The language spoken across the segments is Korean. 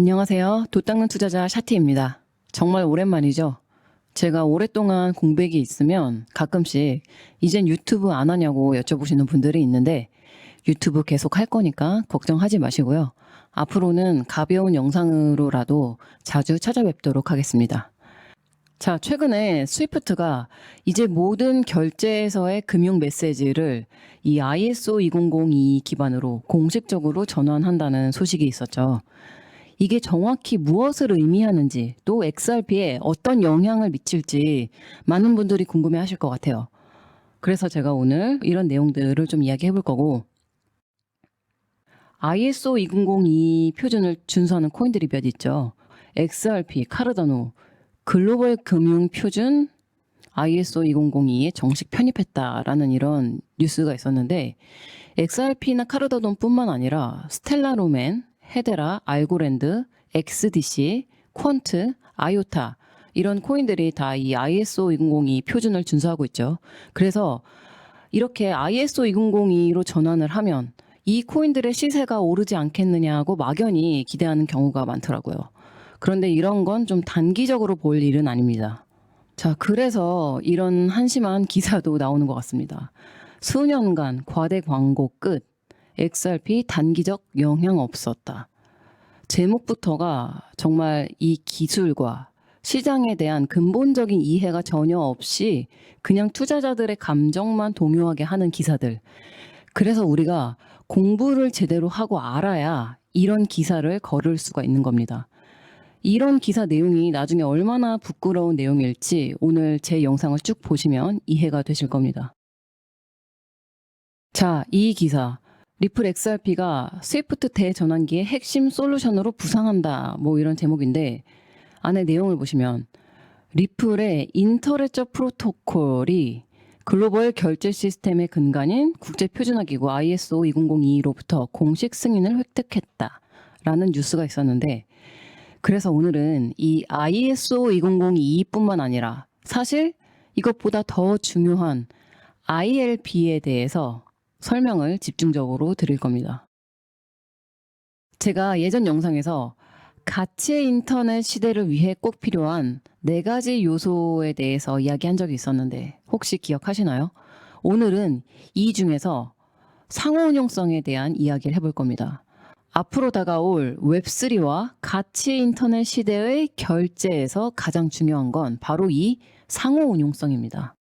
안녕하세요. 돛 닦는 투자자 샤티입니다. 정말 오랜만이죠. 제가 오랫동안 공백이 있으면 가끔씩 이젠 유튜브 안 하냐고 여쭤보시는 분들이 있는데 유튜브 계속 할 거니까 걱정하지 마시고요. 앞으로는 가벼운 영상으로라도 자주 찾아뵙도록 하겠습니다. 자, 최근에 스위프트가 이제 모든 결제에서의 금융 메시지를 이 ISO 2002 기반으로 공식적으로 전환한다는 소식이 있었죠. 이게 정확히 무엇을 의미하는지 또 XRP에 어떤 영향을 미칠지 많은 분들이 궁금해 하실 것 같아요. 그래서 제가 오늘 이런 내용들을 좀 이야기해 볼 거고, ISO 2002 표준을 준수하는 코인들이 몇 있죠. XRP, 카르다노, 글로벌 금융 표준 ISO 2002에 정식 편입했다라는 이런 뉴스가 있었는데, XRP나 카르다노뿐만 아니라 스텔라 로맨, 헤데라, 알고랜드, XDC, 퀀트, 아요타 이런 코인들이 다 이 ISO 2002 표준을 준수하고 있죠. 그래서 이렇게 ISO 2002로 전환을 하면 이 코인들의 시세가 오르지 않겠느냐고 막연히 기대하는 경우가 많더라고요. 그런데 이런 건 좀 단기적으로 볼 일은 아닙니다. 자, 그래서 이런 한심한 기사도 나오는 것 같습니다. 수년간 과대 광고 끝. XRP 단기적 영향 없었다. 제목부터가 정말 이 기술과 시장에 대한 근본적인 이해가 전혀 없이 그냥 투자자들의 감정만 동요하게 하는 기사들. 그래서 우리가 공부를 제대로 하고 알아야 이런 기사를 걸을 수가 있는 겁니다. 이런 기사 내용이 나중에 얼마나 부끄러운 내용일지 오늘 제 영상을 쭉 보시면 이해가 되실 겁니다. 자, 이 기사. 리플 XRP가 스위프트 대전환기의 핵심 솔루션으로 부상한다. 뭐 이런 제목인데 안에 내용을 보시면 리플의 인터레저 프로토콜이 글로벌 결제 시스템의 근간인 국제표준화기구 ISO 2002로부터 공식 승인을 획득했다라는 뉴스가 있었는데 그래서 오늘은 이 ISO 2002뿐만 아니라 사실 이것보다 더 중요한 ILP에 대해서 설명을 집중적으로 드릴 겁니다. 제가 예전 영상에서 가치의 인터넷 시대를 위해 꼭 필요한 4가지 요소에 대해서 이야기한 적이 있었는데 혹시 기억하시나요? 오늘은 이 중에서 상호운용성에 대한 이야기를 해볼 겁니다. 앞으로 다가올 웹3와 가치의 인터넷 시대의 결제에서 가장 중요한 건 바로 이 상호운용성입니다.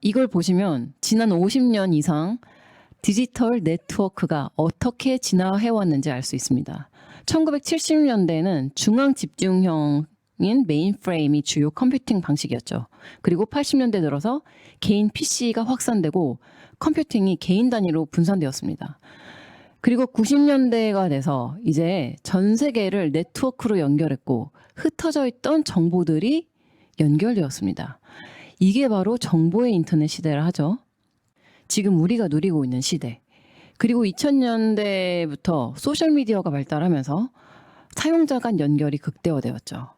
이걸 보시면 지난 50년 이상 디지털 네트워크가 어떻게 진화해왔는지 알 수 있습니다. 1970년대에는 중앙 집중형인 메인프레임이 주요 컴퓨팅 방식이었죠. 그리고 80년대 들어서 개인 PC가 확산되고 컴퓨팅이 개인 단위로 분산되었습니다. 그리고 90년대가 돼서 이제 전 세계를 네트워크로 연결했고 흩어져 있던 정보들이 연결되었습니다. 이게 바로 정보의 인터넷 시대라 하죠. 지금 우리가 누리고 있는 시대. 그리고 2000년대부터 소셜미디어가 발달하면서 사용자 간 연결이 극대화되었죠.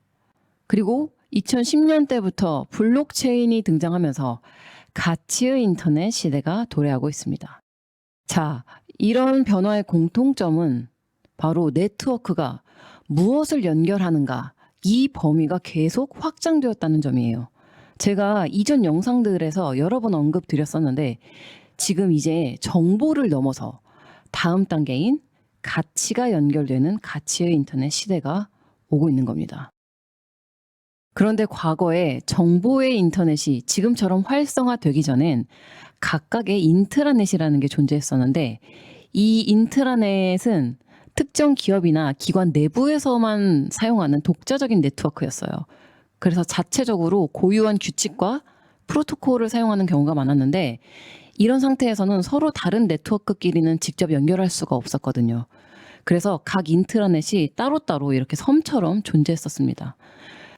그리고 2010년대부터 블록체인이 등장하면서 가치의 인터넷 시대가 도래하고 있습니다. 자, 이런 변화의 공통점은 바로 네트워크가 무엇을 연결하는가, 이 범위가 계속 확장되었다는 점이에요. 제가 이전 영상들에서 여러 번 언급드렸었는데 지금 이제 정보를 넘어서 다음 단계인 가치가 연결되는 가치의 인터넷 시대가 오고 있는 겁니다. 그런데 과거에 정보의 인터넷이 지금처럼 활성화되기 전엔 각각의 인트라넷이라는 게 존재했었는데 이 인트라넷은 특정 기업이나 기관 내부에서만 사용하는 독자적인 네트워크였어요. 그래서 자체적으로 고유한 규칙과 프로토콜을 사용하는 경우가 많았는데 이런 상태에서는 서로 다른 네트워크끼리는 직접 연결할 수가 없었거든요. 그래서 각 인트라넷이 따로따로 이렇게 섬처럼 존재했었습니다.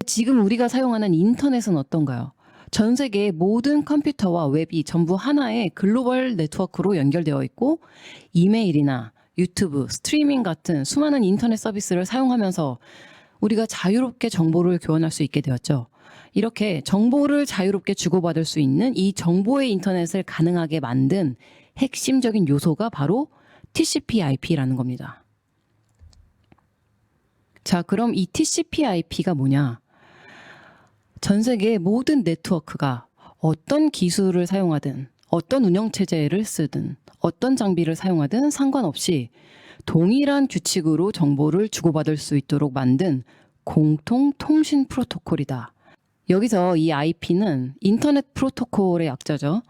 지금 우리가 사용하는 인터넷은 어떤가요? 전 세계의 모든 컴퓨터와 웹이 전부 하나의 글로벌 네트워크로 연결되어 있고 이메일이나 유튜브, 스트리밍 같은 수많은 인터넷 서비스를 사용하면서 우리가 자유롭게 정보를 교환할 수 있게 되었죠. 이렇게 정보를 자유롭게 주고받을 수 있는 이 정보의 인터넷을 가능하게 만든 핵심적인 요소가 바로 TCP/IP라는 겁니다. 자, 그럼 이 TCP/IP가 뭐냐? 전 세계 모든 네트워크가 어떤 기술을 사용하든 어떤 운영체제를 쓰든 어떤 장비를 사용하든 상관없이 동일한 규칙으로 정보를 주고받을 수 있도록 만든 공통 통신 프로토콜이다. 여기서 이 IP는 인터넷 프로토콜의 약자죠.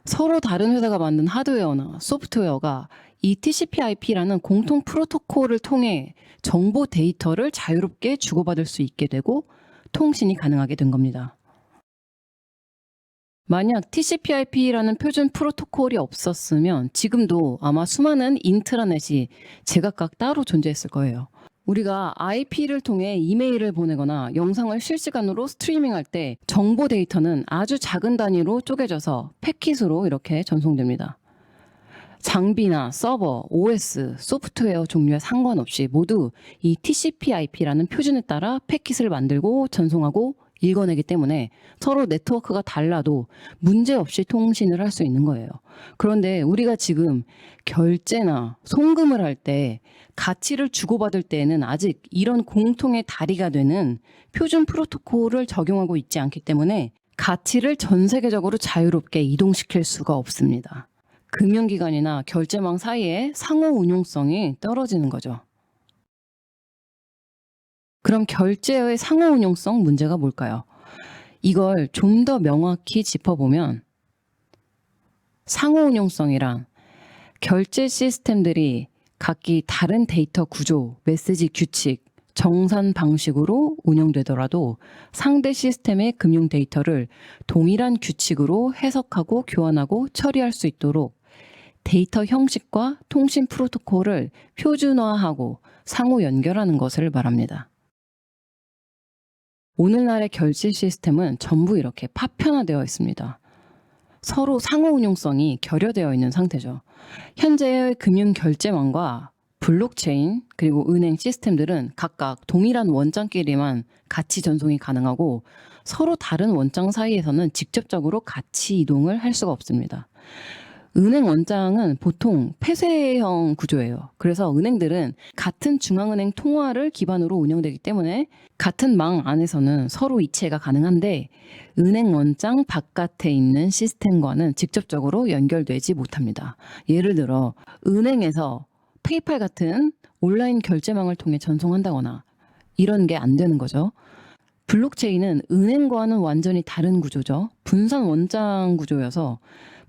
서로 다른 회사가 만든 하드웨어나 소프트웨어가 이 TCP/IP라는 공통 프로토콜을 통해 정보 데이터를 자유롭게 주고받을 수 있게 되고 통신이 가능하게 된 겁니다. 만약 TCP/IP라는 표준 프로토콜이 없었으면 지금도 아마 수많은 인트라넷이 제각각 따로 존재했을 거예요. 우리가 IP를 통해 이메일을 보내거나 영상을 실시간으로 스트리밍할 때 정보 데이터는 아주 작은 단위로 쪼개져서 패킷으로 이렇게 전송됩니다. 장비나 서버, OS, 소프트웨어 종류에 상관없이 모두 이 TCP/IP라는 표준에 따라 패킷을 만들고 전송하고 읽어내기 때문에 서로 네트워크가 달라도 문제없이 통신을 할 수 있는 거예요. 그런데 우리가 지금 결제나 송금을 할 때 가치를 주고받을 때에는 아직 이런 공통의 다리가 되는 표준 프로토콜을 적용하고 있지 않기 때문에 가치를 전 세계적으로 자유롭게 이동시킬 수가 없습니다. 금융기관이나 결제망 사이에 상호 운용성이 떨어지는 거죠. 그럼 결제의 상호 운용성 문제가 뭘까요? 이걸 좀 더 명확히 짚어보면 상호 운용성이란 결제 시스템들이 각기 다른 데이터 구조, 메시지 규칙, 정산 방식으로 운영되더라도 상대 시스템의 금융 데이터를 동일한 규칙으로 해석하고 교환하고 처리할 수 있도록 데이터 형식과 통신 프로토콜을 표준화하고 상호 연결하는 것을 말합니다. 오늘날의 결제 시스템은 전부 이렇게 파편화되어 있습니다. 서로 상호 운용성이 결여되어 있는 상태죠. 현재의 금융 결제망과 블록체인 그리고 은행 시스템들은 각각 동일한 원장끼리만 가치 전송이 가능하고 서로 다른 원장 사이에서는 직접적으로 가치 이동을 할 수가 없습니다. 은행 원장은 보통 폐쇄형 구조예요. 그래서 은행들은 같은 중앙은행 통화를 기반으로 운영되기 때문에 같은 망 안에서는 서로 이체가 가능한데 은행 원장 바깥에 있는 시스템과는 직접적으로 연결되지 못합니다. 예를 들어 은행에서 페이팔 같은 온라인 결제망을 통해 전송한다거나 이런 게 안 되는 거죠. 블록체인은 은행과는 완전히 다른 구조죠. 분산 원장 구조여서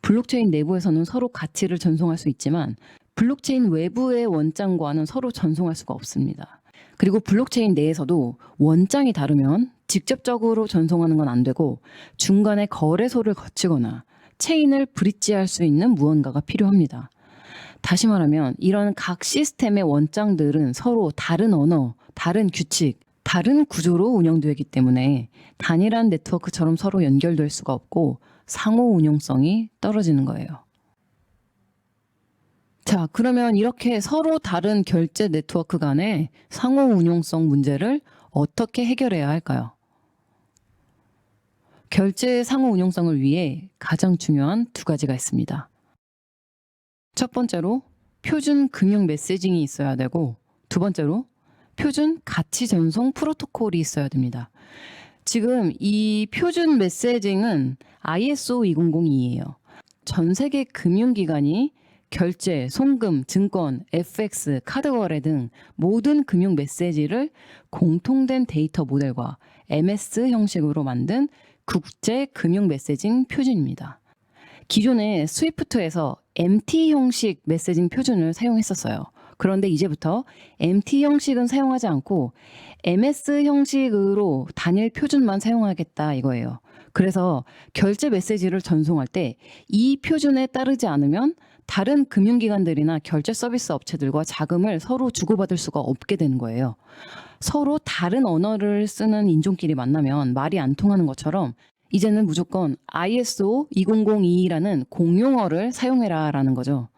블록체인 내부에서는 서로 가치를 전송할 수 있지만 블록체인 외부의 원장과는 서로 전송할 수가 없습니다. 그리고 블록체인 내에서도 원장이 다르면 직접적으로 전송하는 건 안 되고 중간에 거래소를 거치거나 체인을 브릿지할 수 있는 무언가가 필요합니다. 다시 말하면 이런 각 시스템의 원장들은 서로 다른 언어, 다른 규칙, 다른 구조로 운영되기 때문에 단일한 네트워크처럼 서로 연결될 수가 없고 상호 운용성이 떨어지는 거예요. 자, 그러면 이렇게 서로 다른 결제 네트워크 간의 상호 운용성 문제를 어떻게 해결해야 할까요? 결제의 상호 운용성을 위해 가장 중요한 두 가지가 있습니다. 첫 번째로 표준 금융 메시징이 있어야 되고 두 번째로 표준 가치 전송 프로토콜이 있어야 됩니다. 지금 이 표준 메시징은 ISO 2002예요. 전 세계 금융기관이 결제, 송금, 증권, FX, 카드 거래 등 모든 금융 메시지를 공통된 데이터 모델과 MS 형식으로 만든 국제 금융 메시징 표준입니다. 기존에 스위프트에서 MT 형식 메시징 표준을 사용했었어요. 그런데 이제부터 MT 형식은 사용하지 않고 MS 형식으로 단일 표준만 사용하겠다 이거예요. 그래서 결제 메시지를 전송할 때 이 표준에 따르지 않으면 다른 금융기관들이나 결제 서비스 업체들과 자금을 서로 주고받을 수가 없게 되는 거예요. 서로 다른 언어를 쓰는 인종끼리 만나면 말이 안 통하는 것처럼 이제는 무조건 ISO 2002라는 공용어를 사용해라 라는 거죠.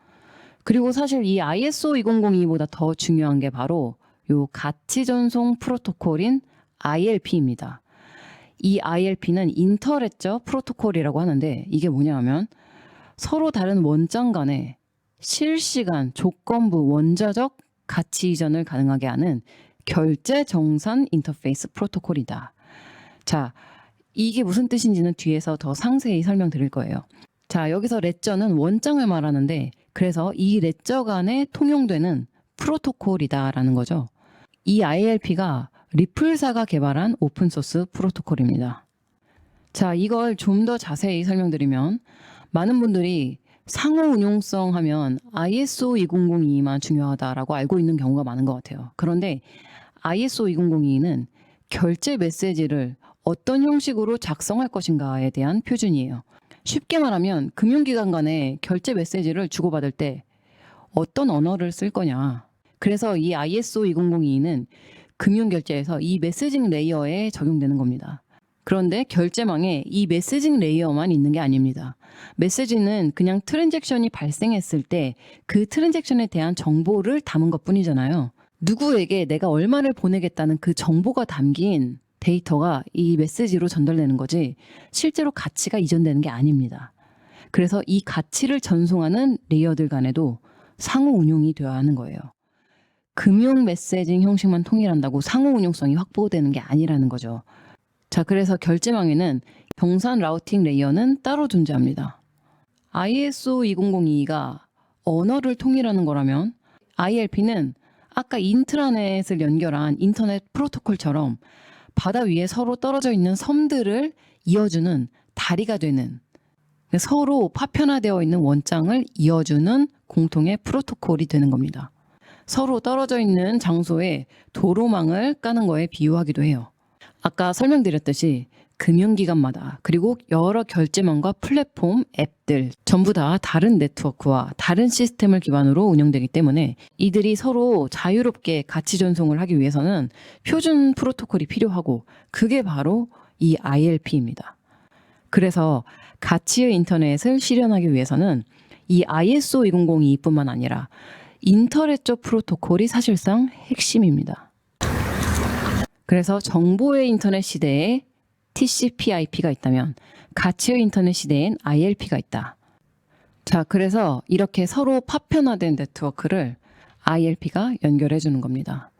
그리고 사실 이 ISO 2002보다 더 중요한 게 바로 요 가치 전송 프로토콜인 ILP입니다. 이 ILP는 인터레저 프로토콜이라고 하는데 이게 뭐냐 하면 서로 다른 원장 간에 실시간 조건부 원자적 가치 이전을 가능하게 하는 결제 정산 인터페이스 프로토콜이다. 자, 이게 무슨 뜻인지는 뒤에서 더 상세히 설명드릴 거예요. 자, 여기서 레저는 원장을 말하는데 그래서 이 레저 간에 통용되는 프로토콜이다라는 거죠. 이 ILP가 리플사가 개발한 오픈소스 프로토콜입니다. 자, 이걸 좀 더 자세히 설명드리면 많은 분들이 상호 운용성 하면 ISO 2002만 중요하다라고 알고 있는 경우가 많은 것 같아요. 그런데 ISO 2002는 결제 메시지를 어떤 형식으로 작성할 것인가에 대한 표준이에요. 쉽게 말하면 금융기관 간에 결제 메시지를 주고받을 때 어떤 언어를 쓸 거냐. 그래서 이 ISO 2002는 금융결제에서 이 메시징 레이어에 적용되는 겁니다. 그런데 결제망에 이 메시징 레이어만 있는 게 아닙니다. 메시지는 그냥 트랜잭션이 발생했을 때 그 트랜잭션에 대한 정보를 담은 것뿐이잖아요. 누구에게 내가 얼마를 보내겠다는 그 정보가 담긴 데이터가 이 메시지로 전달되는 거지 실제로 가치가 이전되는 게 아닙니다. 그래서 이 가치를 전송하는 레이어들 간에도 상호 운용이 되어야 하는 거예요. 금융 메시징 형식만 통일한다고 상호 운용성이 확보되는 게 아니라는 거죠. 자, 그래서 결제망에는 정산 라우팅 레이어는 따로 존재합니다. ISO 2002가 언어를 통일하는 거라면 ILP는 아까 인트라넷을 연결한 인터넷 프로토콜처럼 바다 위에 서로 떨어져 있는 섬들을 이어주는 다리가 되는, 서로 파편화되어 있는 원장을 이어주는 공통의 프로토콜이 되는 겁니다. 서로 떨어져 있는 장소에 도로망을 까는 거에 비유하기도 해요. 아까 설명드렸듯이 금융기관마다 그리고 여러 결제망과 플랫폼, 앱들 전부 다 다른 네트워크와 다른 시스템을 기반으로 운영되기 때문에 이들이 서로 자유롭게 가치 전송을 하기 위해서는 표준 프로토콜이 필요하고 그게 바로 이 ILP입니다. 그래서 가치의 인터넷을 실현하기 위해서는 이 ISO 2002뿐만 아니라 인터넷적 프로토콜이 사실상 핵심입니다. 그래서 정보의 인터넷 시대에 TCP/IP가 있다면 가치의 인터넷 시대엔 ILP가 있다. 자, 그래서 이렇게 서로 파편화된 네트워크를 ILP가 연결해 주는 겁니다.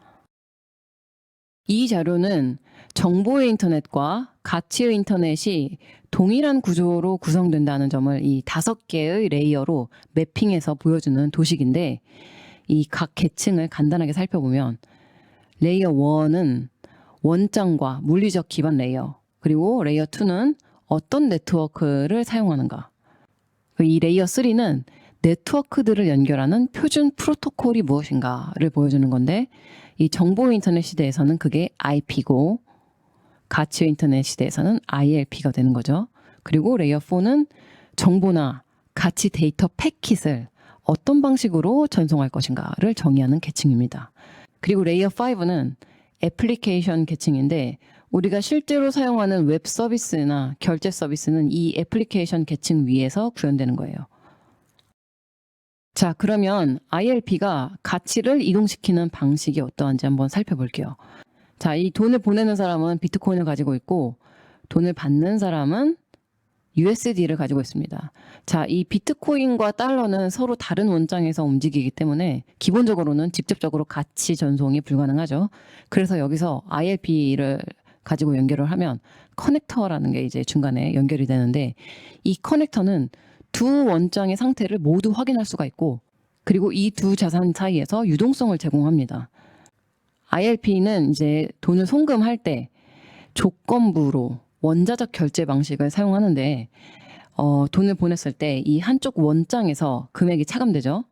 이 자료는 정보의 인터넷과 가치의 인터넷이 동일한 구조로 구성된다는 점을 이 5개의 레이어로 매핑해서 보여주는 도식인데 이 각 계층을 간단하게 살펴보면 레이어 1은 원장과 물리적 기반 레이어, 그리고 레이어 2는 어떤 네트워크를 사용하는가. 이 레이어 3는 네트워크들을 연결하는 표준 프로토콜이 무엇인가를 보여주는 건데 이 정보의 인터넷 시대에서는 그게 IP고 가치의 인터넷 시대에서는 ILP가 되는 거죠. 그리고 레이어 4는 정보나 가치 데이터 패킷을 어떤 방식으로 전송할 것인가를 정의하는 계층입니다. 그리고 레이어 5는 애플리케이션 계층인데 우리가 실제로 사용하는 웹 서비스나 결제 서비스는 이 애플리케이션 계층 위에서 구현되는 거예요. 자, 그러면 ILP가 가치를 이동시키는 방식이 어떠한지 한번 살펴볼게요. 자, 이 돈을 보내는 사람은 비트코인을 가지고 있고 돈을 받는 사람은 USD를 가지고 있습니다. 자, 이 비트코인과 달러는 서로 다른 원장에서 움직이기 때문에 기본적으로는 직접적으로 가치 전송이 불가능하죠. 그래서 여기서 ILP를 가지고 연결을 하면 커넥터라는 게 이제 중간에 연결이 되는데 이 커넥터는 두 원장의 상태를 모두 확인할 수가 있고 그리고 이 두 자산 사이에서 유동성을 제공합니다. ILP는 이제 돈을 송금할 때 조건부로 원자적 결제 방식을 사용하는데 돈을 보냈을 때 이 한쪽 원장에서 금액이 차감되죠.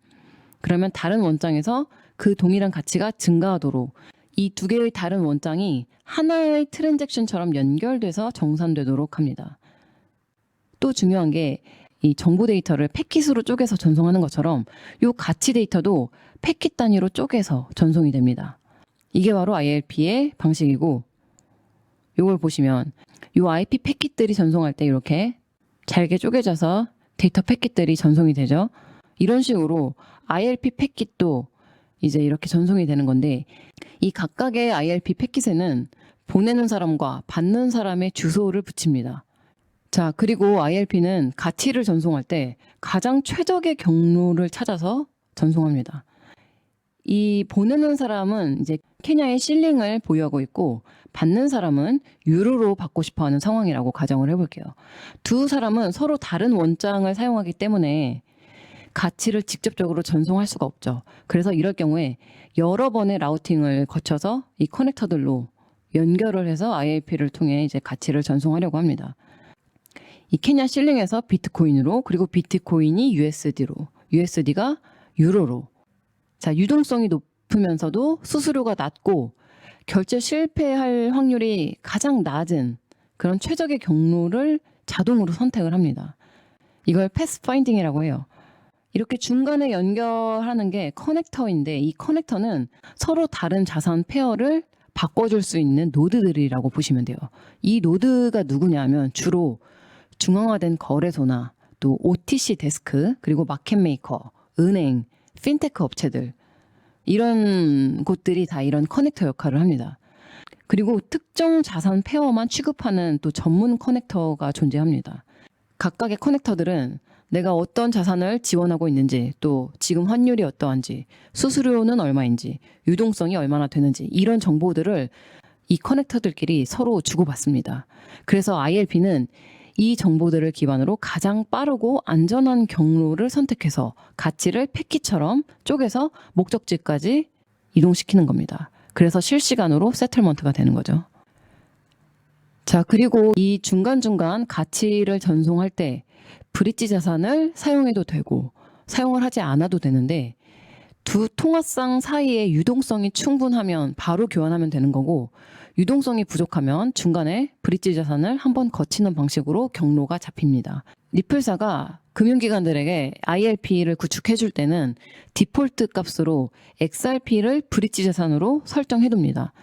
그러면 다른 원장에서 그 동일한 가치가 증가하도록 이 두 개의 다른 원장이 하나의 트랜잭션처럼 연결돼서 정산되도록 합니다. 또 중요한 게 이 정보 데이터를 패킷으로 쪼개서 전송하는 것처럼 이 가치 데이터도 패킷 단위로 쪼개서 전송이 됩니다. 이게 바로 ILP의 방식이고 이걸 보시면 이 IP 패킷들이 전송할 때 이렇게 잘게 쪼개져서 데이터 패킷들이 전송이 되죠. 이런 식으로 ILP 패킷도 이제 이렇게 전송이 되는 건데 이 각각의 ILP 패킷에는 보내는 사람과 받는 사람의 주소를 붙입니다. 자, 그리고 ILP는 가치를 전송할 때 가장 최적의 경로를 찾아서 전송합니다. 이 보내는 사람은 이제 케냐의 실링을 보유하고 있고 받는 사람은 유로로 받고 싶어 하는 상황이라고 가정을 해볼게요. 두 사람은 서로 다른 원장을 사용하기 때문에 가치를 직접적으로 전송할 수가 없죠. 그래서 이럴 경우에 여러 번의 라우팅을 거쳐서 이 커넥터들로 연결을 해서 ILP를 통해 이제 가치를 전송하려고 합니다. 이 케냐 실링에서 비트코인으로, 그리고 비트코인이 USD로, USD가 유로로. 자, 유동성이 높으면서도 수수료가 낮고 결제 실패할 확률이 가장 낮은 그런 최적의 경로를 자동으로 선택을 합니다. 이걸 패스 파인딩이라고 해요. 이렇게 중간에 연결하는 게 커넥터인데, 이 커넥터는 서로 다른 자산 페어를 바꿔줄 수 있는 노드들이라고 보시면 돼요. 이 노드가 누구냐면 주로 중앙화된 거래소나 또 OTC 데스크, 그리고 마켓메이커, 은행, 핀테크 업체들, 이런 곳들이 다 이런 커넥터 역할을 합니다. 그리고 특정 자산 페어만 취급하는 또 전문 커넥터가 존재합니다. 각각의 커넥터들은 내가 어떤 자산을 지원하고 있는지, 또 지금 환율이 어떠한지, 수수료는 얼마인지, 유동성이 얼마나 되는지, 이런 정보들을 이 커넥터들끼리 서로 주고받습니다. 그래서 ILP는 이 정보들을 기반으로 가장 빠르고 안전한 경로를 선택해서 가치를 패키처럼 쪼개서 목적지까지 이동시키는 겁니다. 그래서 실시간으로 세틀먼트가 되는 거죠. 자, 그리고 이 중간중간 가치를 전송할 때 브릿지 자산을 사용해도 되고 사용을 하지 않아도 되는데, 두 통화상 사이의 유동성이 충분하면 바로 교환하면 되는 거고, 유동성이 부족하면 중간에 브릿지 자산을 한번 거치는 방식으로 경로가 잡힙니다. 리플사가 금융기관들에게 ILP를 구축해 줄 때는 디폴트 값으로 XRP를 브릿지 자산으로 설정해 둡니다.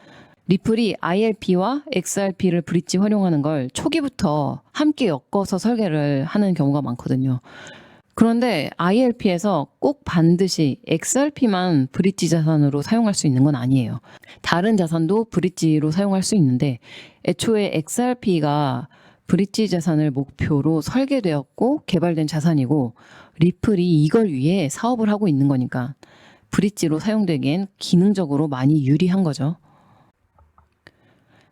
리플이 ILP와 XRP를 브릿지 활용하는 걸 초기부터 함께 엮어서 설계를 하는 경우가 많거든요. 그런데 ILP에서 꼭 반드시 XRP만 브릿지 자산으로 사용할 수 있는 건 아니에요. 다른 자산도 브릿지로 사용할 수 있는데, 애초에 XRP가 브릿지 자산을 목표로 설계되었고 개발된 자산이고, 리플이 이걸 위해 사업을 하고 있는 거니까 브릿지로 사용되기엔 기능적으로 많이 유리한 거죠.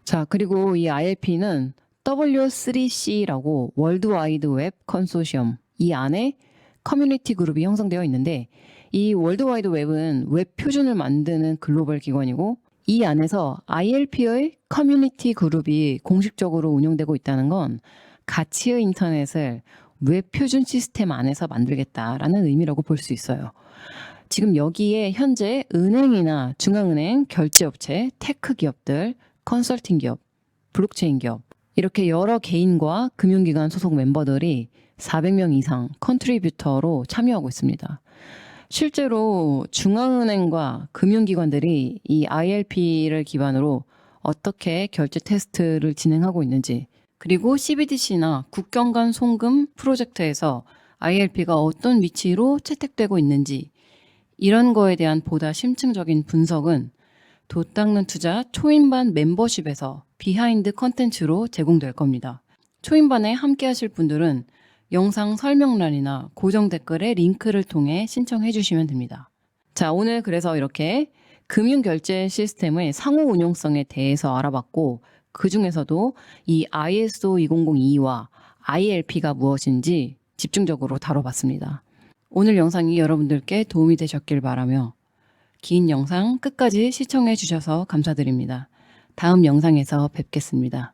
자, 그리고 이 ILP는 W3C라고 월드와이드 웹 컨소시엄, 이 안에 커뮤니티 그룹이 형성되어 있는데, 이 월드와이드 웹은 웹 표준을 만드는 글로벌 기관이고, 이 안에서 ILP의 커뮤니티 그룹이 공식적으로 운영되고 있다는 건 가치의 인터넷을 웹 표준 시스템 안에서 만들겠다라는 의미라고 볼 수 있어요. 지금 여기에 현재 은행이나 중앙은행, 결제업체, 테크 기업들, 컨설팅 기업, 블록체인 기업, 이렇게 여러 개인과 금융기관 소속 멤버들이 400명 이상 컨트리뷰터로 참여하고 있습니다. 실제로 중앙은행과 금융기관들이 이 ILP를 기반으로 어떻게 결제 테스트를 진행하고 있는지, 그리고 CBDC나 국경 간 송금 프로젝트에서 ILP가 어떤 위치로 채택되고 있는지, 이런 거에 대한 보다 심층적인 분석은 도 닦는 투자 초인반 멤버십에서 비하인드 컨텐츠로 제공될 겁니다. 초인반에 함께 하실 분들은 영상 설명란이나 고정 댓글에 링크를 통해 신청해 주시면 됩니다. 자, 오늘 그래서 이렇게 금융결제 시스템의 상호 운용성에 대해서 알아봤고, 그 중에서도 이 ISO 2002와 ILP가 무엇인지 집중적으로 다뤄봤습니다. 오늘 영상이 여러분들께 도움이 되셨길 바라며, 긴 영상 끝까지 시청해 주셔서 감사드립니다. 다음 영상에서 뵙겠습니다.